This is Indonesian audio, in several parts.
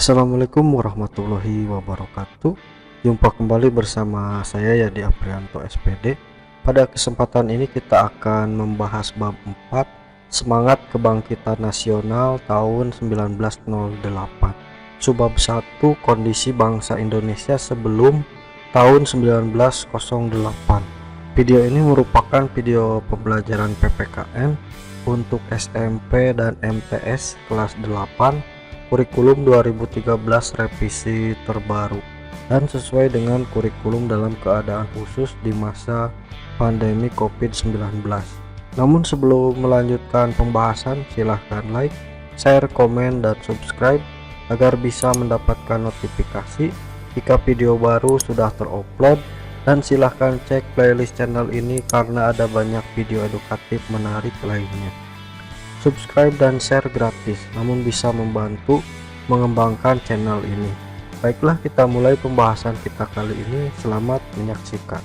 Assalamualaikum warahmatullahi wabarakatuh. Jumpa kembali bersama saya Yadi Aprianto SPD. Pada kesempatan ini kita akan membahas bab 4, Semangat Kebangkitan Nasional tahun 1908. Subbab 1, Kondisi Bangsa Indonesia sebelum tahun 1908. Video ini merupakan video pembelajaran PPKN untuk SMP dan MTS kelas 8 kurikulum 2013 revisi terbaru dan sesuai dengan kurikulum dalam keadaan khusus di masa pandemi COVID-19. Namun sebelum melanjutkan pembahasan, silahkan like, share, komen, dan subscribe agar bisa mendapatkan notifikasi jika video baru sudah terupload, dan silahkan cek playlist channel ini karena ada banyak video edukatif menarik lainnya. Subscribe dan share gratis, namun bisa membantu mengembangkan channel ini. Baiklah, kita mulai pembahasan kita kali ini. Selamat menyaksikan.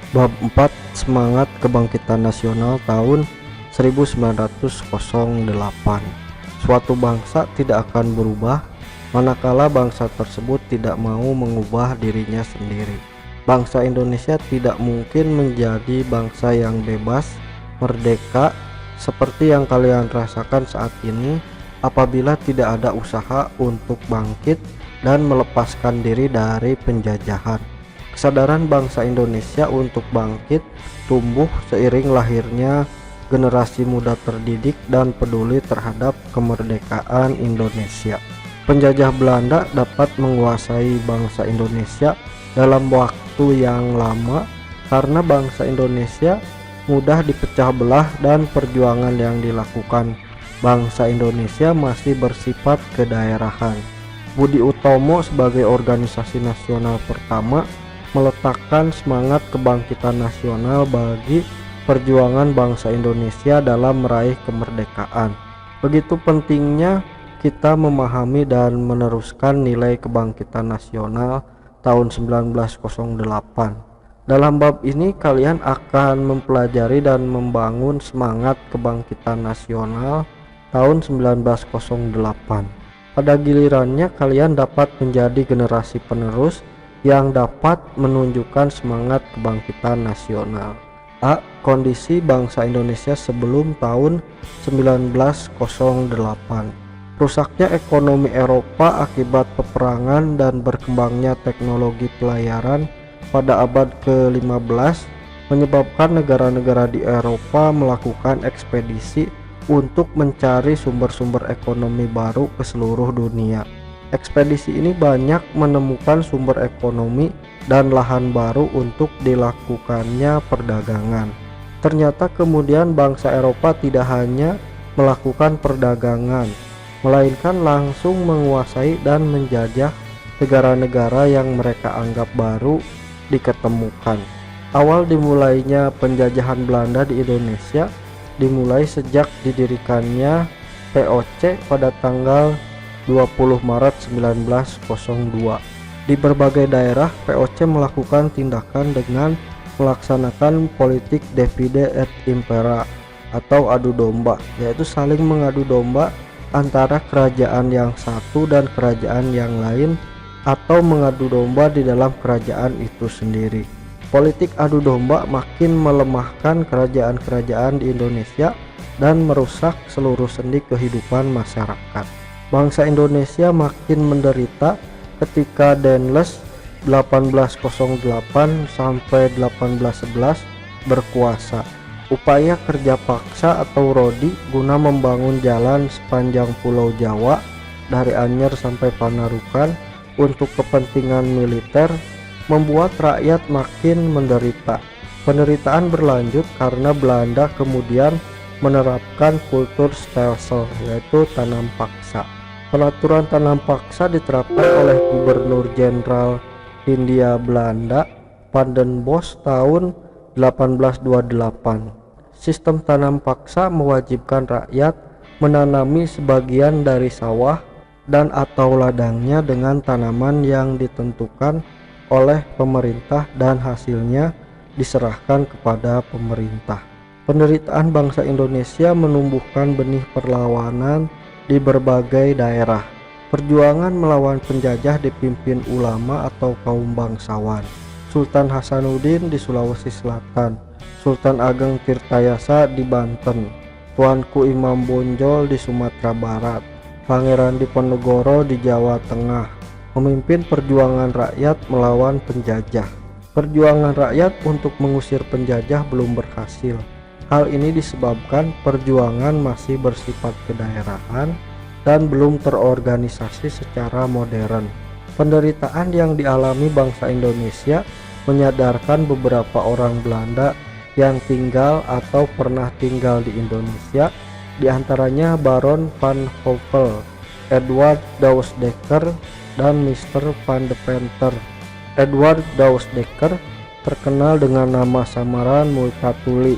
Bab 4, Semangat Kebangkitan Nasional tahun 1908. Suatu bangsa tidak akan berubah manakala bangsa tersebut tidak mau mengubah dirinya sendiri. Bangsa Indonesia tidak mungkin menjadi bangsa yang bebas, merdeka, seperti yang kalian rasakan saat ini apabila tidak ada usaha untuk bangkit dan melepaskan diri dari penjajahan. Kesadaran bangsa Indonesia untuk bangkit tumbuh seiring lahirnya generasi muda terdidik dan peduli terhadap kemerdekaan Indonesia. Penjajah Belanda dapat menguasai bangsa Indonesia dalam waktu yang lama karena bangsa Indonesia mudah dipecah belah dan perjuangan yang dilakukan bangsa Indonesia masih bersifat kedaerahan. Budi Utomo sebagai organisasi nasional pertama meletakkan semangat kebangkitan nasional bagi perjuangan bangsa Indonesia dalam meraih kemerdekaan. Begitu pentingnya kita memahami dan meneruskan nilai kebangkitan nasional tahun 1908. Dalam bab ini kalian akan mempelajari dan membangun semangat kebangkitan nasional tahun 1908. Pada gilirannya kalian dapat menjadi generasi penerus yang dapat menunjukkan semangat kebangkitan nasional. A. Kondisi bangsa Indonesia sebelum tahun 1908. Rusaknya ekonomi Eropa akibat peperangan dan berkembangnya teknologi pelayaran pada abad ke-15 menyebabkan negara-negara di Eropa melakukan ekspedisi untuk mencari sumber-sumber ekonomi baru ke seluruh dunia. Ekspedisi ini banyak menemukan sumber ekonomi dan lahan baru untuk dilakukannya perdagangan. Ternyata kemudian bangsa Eropa tidak hanya melakukan perdagangan, melainkan langsung menguasai dan menjajah negara-negara yang mereka anggap baru diketemukan. Awal dimulainya penjajahan Belanda di Indonesia dimulai sejak didirikannya VOC pada tanggal 20 Maret 1902. Di berbagai daerah VOC melakukan tindakan dengan melaksanakan politik divide et impera atau adu domba, yaitu saling mengadu domba antara kerajaan yang satu dan kerajaan yang lain atau mengadu domba di dalam kerajaan itu sendiri. Politik adu domba makin melemahkan kerajaan-kerajaan di Indonesia dan merusak seluruh sendi kehidupan masyarakat. Bangsa Indonesia makin menderita ketika Daenles 1808 sampai 1811 berkuasa. Upaya kerja paksa atau rodi guna membangun jalan sepanjang Pulau Jawa dari Anyer sampai Panarukan untuk kepentingan militer membuat rakyat makin menderita. Penderitaan berlanjut karena Belanda kemudian menerapkan kultur stelsel, yaitu tanam paksa. Peraturan tanam paksa diterapkan oleh Gubernur Jenderal Hindia Belanda Van den Bosch tahun 1828. Sistem tanam paksa mewajibkan rakyat menanami sebagian dari sawah dan atau ladangnya dengan tanaman yang ditentukan oleh pemerintah dan hasilnya diserahkan kepada pemerintah. Penderitaan bangsa Indonesia menumbuhkan benih perlawanan di berbagai daerah. Perjuangan melawan penjajah dipimpin ulama atau kaum bangsawan. Sultan Hasanuddin di Sulawesi Selatan, Sultan Ageng Tirtayasa di Banten, Tuanku Imam Bonjol di Sumatera Barat, Pangeran Diponegoro di Jawa Tengah, memimpin perjuangan rakyat melawan penjajah. Perjuangan rakyat untuk mengusir penjajah belum berhasil. Hal ini disebabkan perjuangan masih bersifat kedaerahan dan belum terorganisasi secara modern. Penderitaan yang dialami bangsa Indonesia menyadarkan beberapa orang Belanda yang tinggal atau pernah tinggal di Indonesia, diantaranya Baron van Hopel, Edward Dousdekker, dan Mr. van de Penter. Edward Dousdekker terkenal dengan nama samaran Multatuli,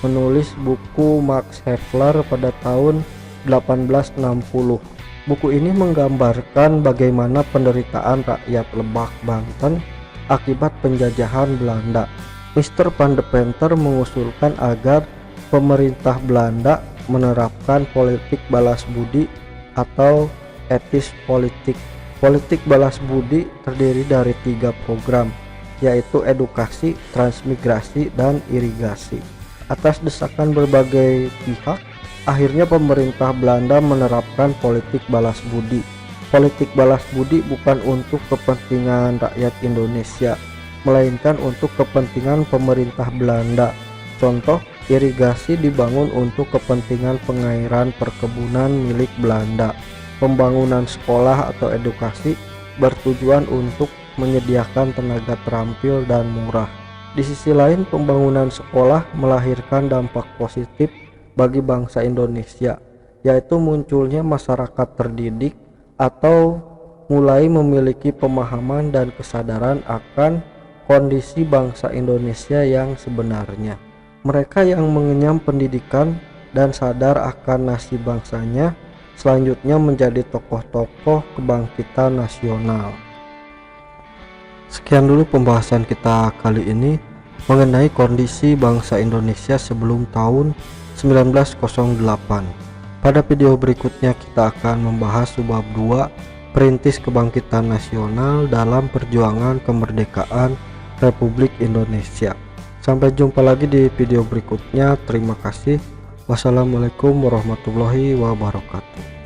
menulis buku Max Havelaar pada tahun 1860. Buku ini menggambarkan bagaimana penderitaan rakyat Lebak, Banten akibat penjajahan Belanda. Mr. van de Penter mengusulkan agar pemerintah Belanda menerapkan politik balas budi atau etis politik. Politik balas budi terdiri dari 3 program, yaitu edukasi, transmigrasi, dan irigasi. Atas desakan berbagai pihak, akhirnya pemerintah Belanda menerapkan politik balas budi. Politik balas budi bukan untuk kepentingan rakyat Indonesia, melainkan untuk kepentingan pemerintah Belanda. Contoh, irigasi dibangun untuk kepentingan pengairan perkebunan milik Belanda. Pembangunan sekolah atau edukasi bertujuan untuk menyediakan tenaga terampil dan murah. Di sisi lain, pembangunan sekolah melahirkan dampak positif bagi bangsa Indonesia, yaitu munculnya masyarakat terdidik atau mulai memiliki pemahaman dan kesadaran akan kondisi bangsa Indonesia yang sebenarnya. Mereka yang mengenyam pendidikan dan sadar akan nasib bangsanya selanjutnya menjadi tokoh-tokoh kebangkitan nasional. Sekian dulu pembahasan kita kali ini mengenai kondisi bangsa Indonesia sebelum tahun 1908. Pada video berikutnya kita akan membahas bab 2, perintis kebangkitan nasional dalam perjuangan kemerdekaan Republik Indonesia. Sampai jumpa lagi di video berikutnya. Terima kasih. Wassalamualaikum warahmatullahi wabarakatuh.